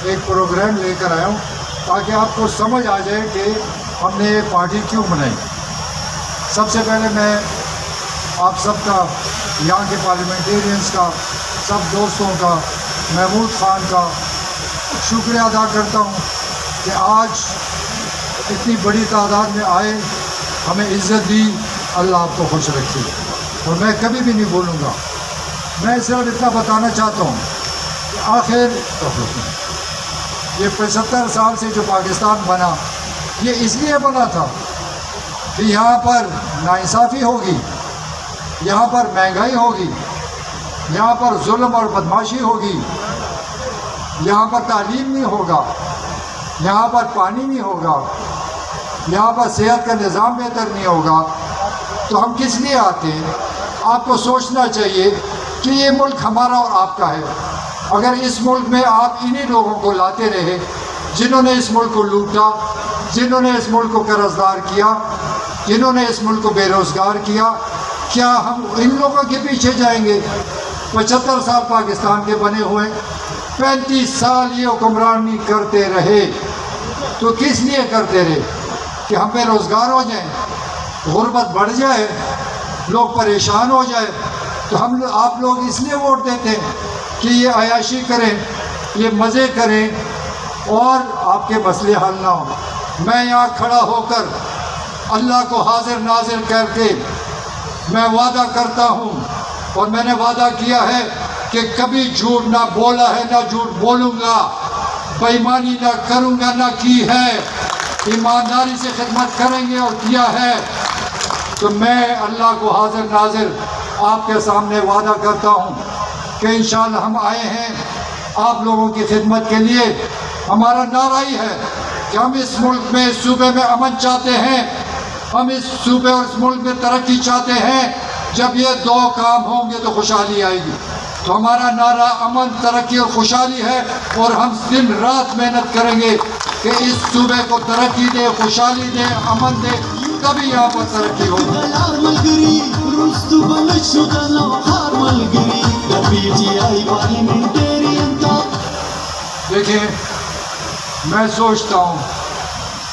ایک پروگرام لے کر آیا ہوں تاکہ آپ کو سمجھ آ جائے کہ ہم نے یہ پارٹی کیوں بنائی۔ سب سے پہلے میں آپ سب کا، یہاں کے پارلیمنٹیرینز کا، سب دوستوں کا، محمود خان کا شکریہ ادا کرتا ہوں کہ آج اتنی بڑی تعداد میں آئے، ہمیں عزت دی، اللہ آپ کو خوش رکھے۔ اور میں کبھی بھی نہیں بولوں گا، میں صرف اتنا بتانا چاہتا ہوں کہ آخر یہ 75 سال سے جو پاکستان بنا، یہ اس لیے بنا تھا کہ یہاں پر ناانصافی ہوگی، یہاں پر مہنگائی ہوگی، یہاں پر ظلم اور بدماشی ہوگی، یہاں پر تعلیم نہیں ہوگا، یہاں پر پانی نہیں ہوگا، یہاں پر صحت کا نظام بہتر نہیں ہوگا، تو ہم کس لیے آتے ہیں؟ آپ کو سوچنا چاہیے کہ یہ ملک ہمارا اور آپ کا ہے۔ اگر اس ملک میں آپ انہی لوگوں کو لاتے رہے جنہوں نے اس ملک کو لوٹا، جنہوں نے اس ملک کو قرض دار کیا، جنہوں نے اس ملک کو بے روزگار کیا، کیا ہم ان لوگوں کے پیچھے جائیں گے؟ 75 سال پاکستان کے بنے ہوئے، 35 سال یہ حکمرانی کرتے رہے، تو کس لیے کرتے رہے؟ کہ ہم بے روزگار ہو جائیں، غربت بڑھ جائے، لوگ پریشان ہو جائے، تو آپ لوگ اس لیے ووٹ دیتے ہیں کہ یہ عیاشی کریں، یہ مزے کریں اور آپ کے مسئلے حل نہ ہوں۔ میں یہاں کھڑا ہو کر اللہ کو حاضر ناظر کر کے میں وعدہ کرتا ہوں، اور میں نے وعدہ کیا ہے کہ کبھی جھوٹ نہ بولا ہے، نہ جھوٹ بولوں گا، بے ایمانی نہ کروں گا، نہ کی ہے، ایمانداری سے خدمت کریں گے اور کیا ہے۔ تو میں اللہ کو حاضر ناظر آپ کے سامنے وعدہ کرتا ہوں کہ انشاءاللہ ہم آئے ہیں آپ لوگوں کی خدمت کے لیے۔ ہمارا نعرہ ہی ہے کہ ہم اس ملک میں، اس صوبے میں امن چاہتے ہیں، ہم اس صوبے اور اس ملک میں ترقی چاہتے ہیں۔ جب یہ دو کام ہوں گے تو خوشحالی آئے گی۔ تو ہمارا نعرہ امن، ترقی اور خوشحالی ہے، اور ہم دن رات محنت کریں گے کہ اس صوبے کو ترقی دے، خوشحالی دے، امن دے، تبھی یہاں پر ترقی ہوگی۔ دیکھیں، میں سوچتا ہوں،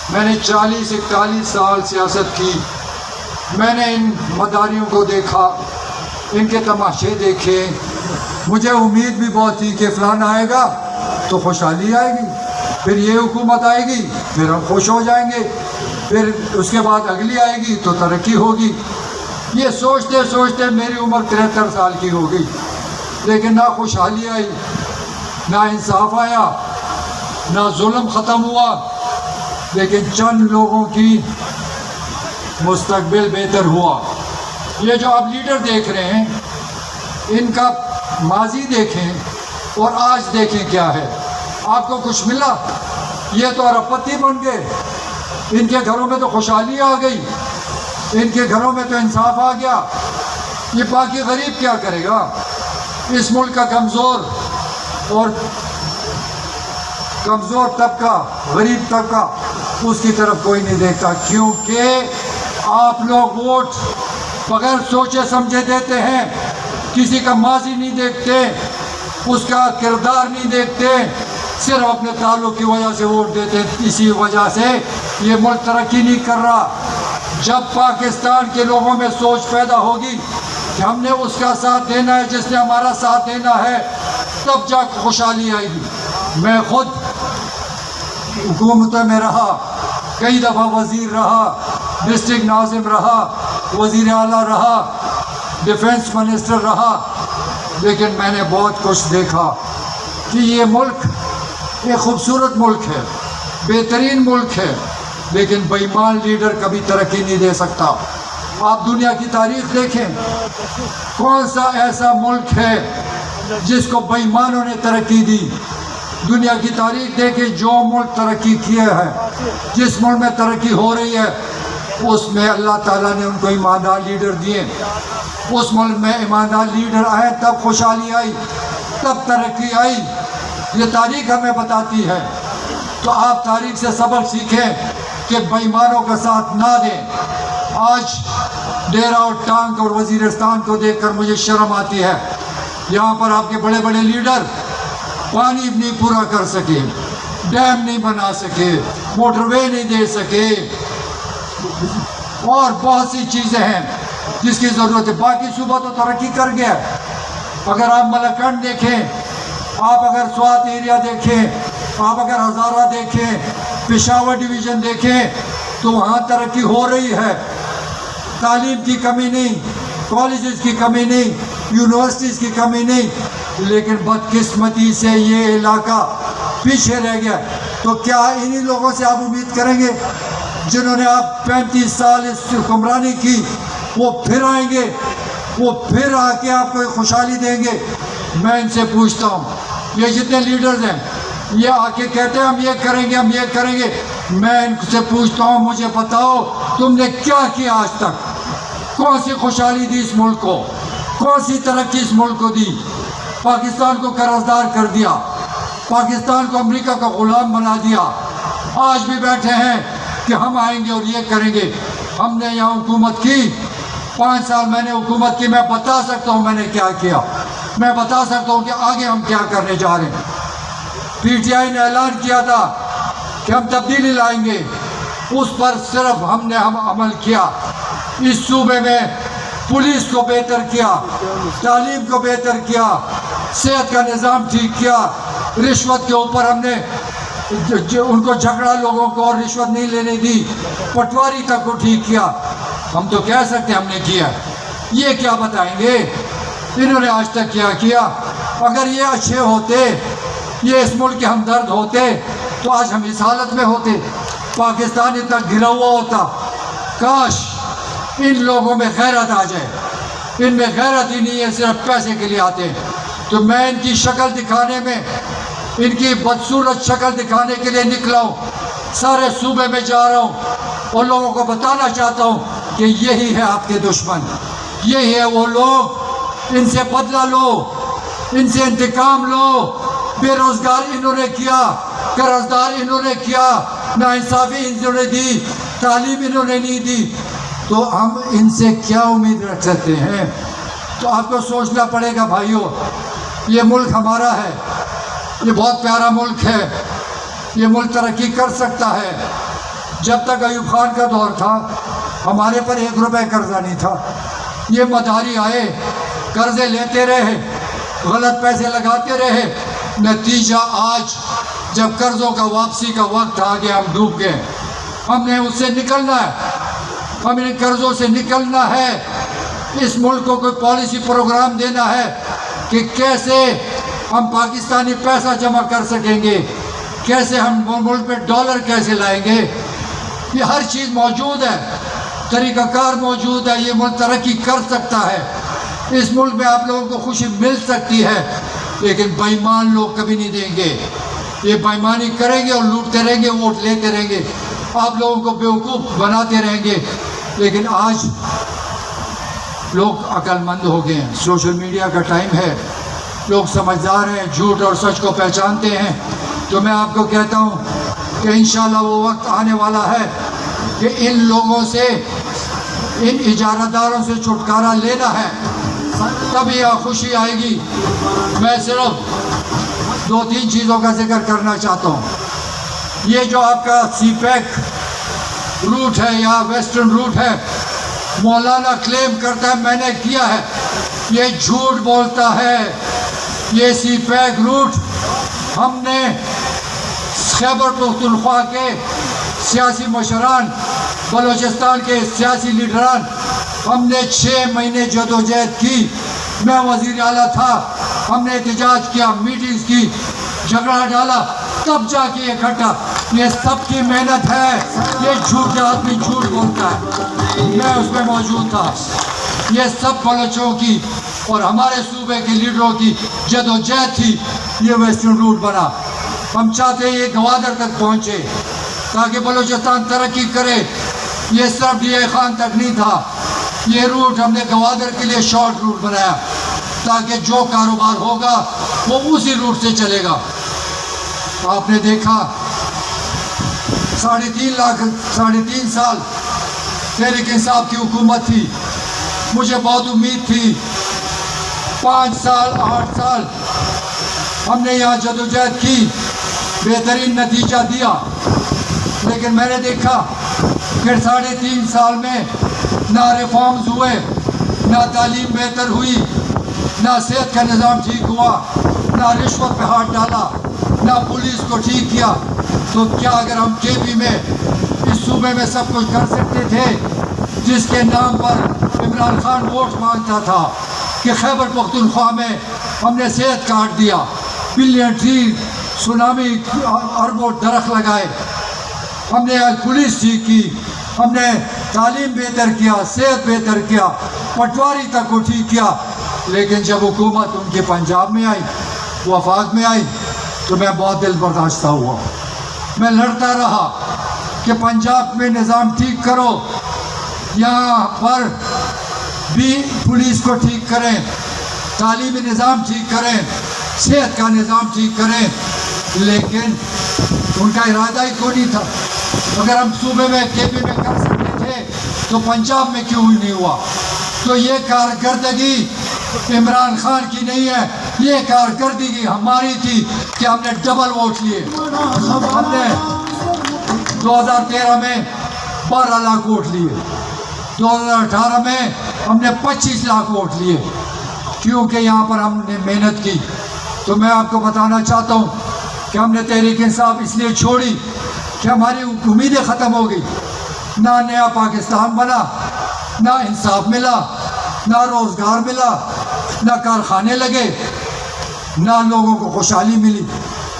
میں نے 40-41 سال سیاست کی، میں نے ان مداریوں کو دیکھا، ان کے تماشے دیکھے، مجھے امید بھی بہت تھی کہ فلانا آئے گا تو خوشحالی آئے گی، پھر یہ حکومت آئے گی، پھر ہم خوش ہو جائیں گے، پھر اس کے بعد اگلی آئے گی تو ترقی ہوگی۔ یہ سوچتے سوچتے میری عمر 73 سال کی ہو گئی، لیکن نہ خوشحالی آئی، نہ انصاف آیا، نہ ظلم ختم ہوا، لیکن چند لوگوں کی مستقبل بہتر ہوا۔ یہ جو آپ لیڈر دیکھ رہے ہیں، ان کا ماضی دیکھیں اور آج دیکھیں کیا ہے۔ آپ کو کچھ ملا؟ یہ تو ارب پتی بن گئے، ان کے گھروں میں تو خوشحالی آ گئی، ان کے گھروں میں تو انصاف آ گیا۔ یہ باقی غریب کیا کرے گا؟ اس ملک کا کمزور طبقہ، غریب طبقہ، اس کی طرف کوئی نہیں دیکھتا، کیونکہ آپ لوگ ووٹ بغیر سوچے سمجھے دیتے ہیں، کسی کا ماضی نہیں دیکھتے، اس کا کردار نہیں دیکھتے، صرف اپنے تعلق کی وجہ سے ووٹ دیتے ہیں۔ اسی وجہ سے یہ ملک ترقی نہیں کر رہا۔ جب پاکستان کے لوگوں میں سوچ پیدا ہوگی کہ ہم نے اس کا ساتھ دینا ہے جس نے ہمارا ساتھ دینا ہے، تب جا کے خوشحالی آئے گی۔ میں خود حکومت میں رہا، کئی دفعہ وزیر رہا، ڈسٹرکٹ ناظم رہا، وزیر اعلیٰ رہا، ڈیفنس منسٹر رہا، لیکن میں نے بہت کچھ دیکھا کہ یہ ملک ایک خوبصورت ملک ہے، بہترین ملک ہے، لیکن بے ایمان لیڈر کبھی ترقی نہیں دے سکتا۔ آپ دنیا کی تاریخ دیکھیں، کون سا ایسا ملک ہے جس کو بے ایمانوں نے ترقی دی؟ دنیا کی تاریخ دیکھیں، جو ملک ترقی کیا ہے، جس ملک میں ترقی ہو رہی ہے، اس میں اللہ تعالیٰ نے ان کو ایماندار لیڈر دیے۔ اس ملک میں ایماندار لیڈر آئے تب خوشحالی آئی، تب ترقی آئی۔ یہ تاریخ ہمیں بتاتی ہے۔ تو آپ تاریخ سے سبق سیکھیں کہ بے ایمانوں کا ساتھ نہ دیں۔ آج ڈیرہ اور ٹانک اور وزیرستان کو دیکھ کر مجھے شرم آتی ہے۔ یہاں پر آپ کے بڑے بڑے لیڈر پانی نہیں پورا کر سکے، ڈیم نہیں بنا سکے، موٹر وے نہیں دے سکے، اور بہت سی چیزیں ہیں جس کی ضرورت ہے۔ باقی صوبہ تو ترقی کر گیا۔ اگر آپ ملکنڈ دیکھیں، آپ اگر سوات ایریا دیکھیں، آپ اگر ہزارہ دیکھیں، پشاور ڈویژن دیکھیں، تو وہاں ترقی ہو رہی ہے۔ تعلیم کی کمی نہیں، کالجز کی کمی نہیں، یونیورسٹیز کی کمی نہیں، لیکن بدقسمتی سے یہ علاقہ پیچھے رہ گیا۔ تو کیا انہی لوگوں سے آپ امید کریں گے جنہوں نے آپ 35 سال اس حکمرانی کی، وہ پھر آئیں گے، وہ پھر آ کے آپ کو خوشحالی دیں گے؟ میں ان سے پوچھتا ہوں، یہ جتنے لیڈرز ہیں یہ آ کے کہتے ہیں ہم یہ کریں گے، ہم یہ کریں گے، میں ان سے پوچھتا ہوں مجھے بتاؤ تم نے کیا کیا آج تک؟ کون سی خوشحالی دی اس ملک کو؟ کون سی ترقی اس ملک کو دی؟ پاکستان کو قرضدار کر دیا، پاکستان کو امریکہ کا غلام بنا دیا۔ آج بھی بیٹھے ہیں کہ ہم آئیں گے اور یہ کریں گے۔ ہم نے یہاں حکومت کی 5 سال، میں نے حکومت کی، میں بتا سکتا ہوں میں نے کیا کیا، میں بتا سکتا ہوں کہ آگے ہم کیا کرنے جا رہے ہیں۔ پی ٹی آئی نے اعلان کیا تھا کہ ہم تبدیلی لائیں گے، اس پر صرف ہم نے عمل کیا۔ اس صوبے میں پولیس کو بہتر کیا، تعلیم کو بہتر کیا، صحت کا نظام ٹھیک کیا، رشوت کے اوپر ہم نے ان کو جھگڑا لوگوں کو اور رشوت نہیں لینے دی، پٹواری تک کو ٹھیک کیا۔ ہم تو کہہ سکتے ہم نے کیا، یہ کیا بتائیں گے انہوں نے آج تک کیا کیا؟ اگر یہ اچھے ہوتے، یہ اس ملک کے ہمدرد ہوتے تو آج ہم اس حالت میں ہوتے، پاکستان اتنا گرا ہوا ہوتا۔ کاش ان لوگوں میں غیرت آ جائے، ان میں غیرت ہی نہیں ہے، صرف پیسے کے لیے آتے ہیں۔ تو میں ان کی شکل دکھانے میں، ان کی بدصورت شکل دکھانے کے لیے نکلا ہوں، سارے صوبے میں جا رہا ہوں اور لوگوں کو بتانا چاہتا ہوں کہ یہی ہے آپ کے دشمن، یہی ہے وہ لوگ، ان سے بدلہ لو، ان سے انتقام لو۔ بے روزگار انہوں نے کیا، قرضدار انہوں نے کیا، ناانصافی انہوں نے دی، تعلیم انہوں نے نہیں دی، تو ہم ان سے کیا امید رکھ سکتے ہیں؟ تو آپ کو سوچنا پڑے گا بھائیوں، یہ ملک ہمارا ہے، یہ بہت پیارا ملک ہے، یہ ملک ترقی کر سکتا ہے۔ جب تک ایوب خان کا دور تھا ہمارے پر 1 روپے قرضہ نہیں تھا، یہ مداری آئے، قرضے لیتے رہے، غلط پیسے لگاتے رہے، نتیجہ آج جب قرضوں کا واپسی کا وقت آ گیا ہم ڈوب گئے۔ ہم نے اس سے نکلنا ہے، ہم ان قرضوں سے نکلنا ہے۔ اس ملک کو کوئی پالیسی پروگرام دینا ہے کہ کیسے ہم پاکستانی پیسہ جمع کر سکیں گے، کیسے ہم ملک میں ڈالر کیسے لائیں گے۔ یہ ہر چیز موجود ہے، طریقہ کار موجود ہے، یہ ملک ترقی کر سکتا ہے۔ اس ملک میں آپ لوگوں کو خوشی مل سکتی ہے، لیکن بے ایمان لوگ کبھی نہیں دیں گے۔ یہ بے ایمانی کریں گے اور لوٹتے رہیں گے، ووٹ لیتے رہیں گے، آپ لوگوں کو بیوقوف بناتے رہیں گے۔ لیکن آج لوگ عقل مند ہو گئے ہیں، سوشل میڈیا کا ٹائم ہے، لوگ سمجھدار ہیں، جھوٹ اور سچ کو پہچانتے ہیں۔ تو میں آپ کو کہتا ہوں کہ انشاءاللہ وہ وقت آنے والا ہے کہ ان لوگوں سے، ان اجارہ داروں سے چھٹکارا لینا ہے، تب یہ خوشی آئے گی۔ میں صرف 2-3 چیزوں کا ذکر کرنا چاہتا ہوں۔ یہ جو آپ کا سی پیک روٹ ہے یا ویسٹرن روٹ ہے، مولانا کلیم کرتا ہے میں نے کیا ہے، یہ جھوٹ بولتا ہے۔ یہ سی پیک روٹ ہم نے خیبر پختونخوا کے سیاسی مشران، بلوچستان کے سیاسی لیڈران، ہم نے 6 مہینے جدوجہد کی، میں وزیر اعلیٰ تھا، ہم نے احتجاج کیا، میٹنگز کی، جھگڑا ڈالا، تب جا کے یہ کھٹا۔ یہ سب کی محنت ہے، یہ جھوٹ کا آدمی جھوٹ بولتا ہے، میں اس میں موجود تھا۔ یہ سب بلوچوں کی اور ہمارے صوبے کے لیڈروں کی جدوجہد تھی، یہ ویسٹرن روٹ بنا۔ ہم چاہتے ہیں یہ گوادر تک پہنچے تاکہ بلوچستان ترقی کرے۔ یہ صرف ڈی اے خان تک نہیں تھا، یہ روٹ ہم نے گوادر کے لیے شارٹ روٹ بنایا تاکہ جو کاروبار ہوگا وہ اسی روٹ سے چلے گا۔ آپ نے دیکھا 3.5 سال تحریک انصاف کی حکومت تھی، مجھے بہت امید تھی 5 سال 8 سال ہم نے یہاں جدوجہد کی، بہترین نتیجہ دیا، لیکن میں نے دیکھا کہ 3.5 سال میں نہ ریفارمز ہوئے، نہ تعلیم بہتر ہوئی، نہ صحت کا نظام ٹھیک ہوا، نہ رشوت پہ ہاتھ ڈالا، نہ پولیس کو ٹھیک کیا. تو کیا اگر ہم کے پی میں اس صوبے میں سب کچھ کر سکتے تھے جس کے نام پر عمران خان ووٹ مانگتا تھا کہ خیبر پختونخوا میں ہم نے صحت کاٹ دیا، بلین ٹری، سونامی، اربوں درخت لگائے، ہم نے پولیس ٹھیک کی، ہم نے تعلیم بہتر کیا، صحت بہتر کیا، پٹواری تک کو ٹھیک کیا. لیکن جب حکومت ان کے پنجاب میں آئی، وفاق میں آئی، تو میں بہت دل برداشتہ ہوا. میں لڑتا رہا کہ پنجاب میں نظام ٹھیک کرو، یہاں پر بھی پولیس کو ٹھیک کریں، تعلیمی نظام ٹھیک کریں، صحت کا نظام ٹھیک کریں. لیکن ان کا ارادہ ہی کوئی نہیں تھا. اگر ہم صوبے میں کے پی میں کر سکتے تھے تو پنجاب میں کیوں نہیں ہوا؟ تو یہ کارکردگی عمران خان کی نہیں ہے، یہ کارکردگی ہماری تھی کہ ہم نے ڈبل ووٹ لیے. ہم نے 2013 میں 12 لاکھ ووٹ لیے، 2018 میں ہم نے 25 لاکھ ووٹ لیے، کیونکہ یہاں پر ہم نے محنت کی. تو میں آپ کو بتانا چاہتا ہوں کہ ہم نے تحریک انصاف اس لیے چھوڑی کہ ہماری امیدیں ختم ہو گئی. نہ نیا پاکستان بنا، نہ انصاف ملا، نہ روزگار ملا، نہ کارخانے لگے، نہ لوگوں کو خوشحالی ملی.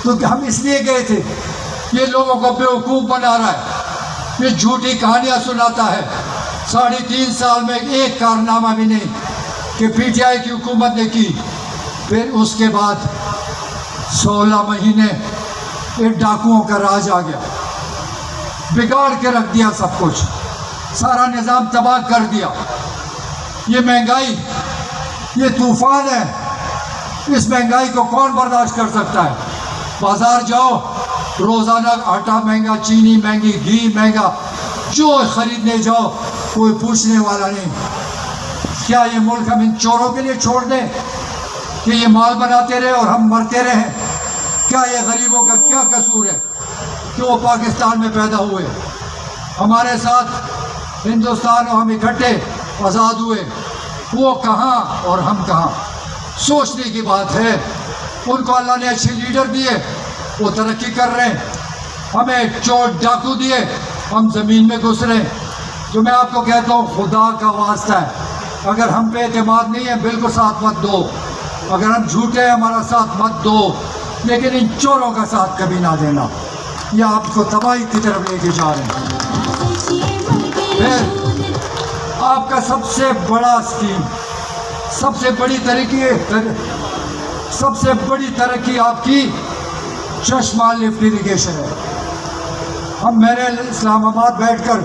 تو ہم اس لیے گئے تھے، یہ لوگوں کو بیوقوف بنا رہا ہے، یہ جھوٹی کہانیاں سناتا ہے. 3.5 سال میں ایک کارنامہ بھی نہیں کہ پی ٹی آئی کی حکومت نے کی. پھر اس کے بعد 16 مہینے ایک ڈاکوؤں کا راج آ گیا، بگاڑ کے رکھ دیا، سب کچھ، سارا نظام تباہ کر دیا. یہ مہنگائی، یہ طوفان ہے، اس مہنگائی کو کون برداشت کر سکتا ہے؟ بازار جاؤ، روزانہ آٹا مہنگا، چینی مہنگی، گھی مہنگا، جو خریدنے جاؤ کوئی پوچھنے والا نہیں. کیا یہ ملک ہم ان چوروں کے لیے چھوڑ دیں کہ یہ مال بناتے رہے اور ہم مرتے رہیں؟ کیا یہ غریبوں کا کیا قصور ہے کہ وہ پاکستان میں پیدا ہوئے، ہمارے ساتھ ہندوستان اور ہم اکٹھے آزاد ہوئے، وہ کہاں اور ہم کہاں؟ سوچنے کی بات ہے. ان کو اللہ نے اچھے لیڈر دیے، وہ ترقی کر رہے ہیں، ہمیں چور ڈاکو دیے، ہم زمین میں گھس رہے ہیں. تو میں آپ کو کہتا ہوں، خدا کا واسطہ ہے، اگر ہم پہ اعتماد نہیں ہے بالکل ساتھ مت دو، اگر ہم جھوٹے ہیں ہمارا ساتھ مت دو، لیکن ان چوروں کا ساتھ کبھی نہ دینا، یہ آپ کو تباہی کی طرف لے کے جا رہے ہیں. پھر آپ کا سب سے بڑا اسکیم، سب سے بڑی ترقی آپ کی چشمہ لفٹ اریگیشن ہے. میں نے اسلام آباد بیٹھ کر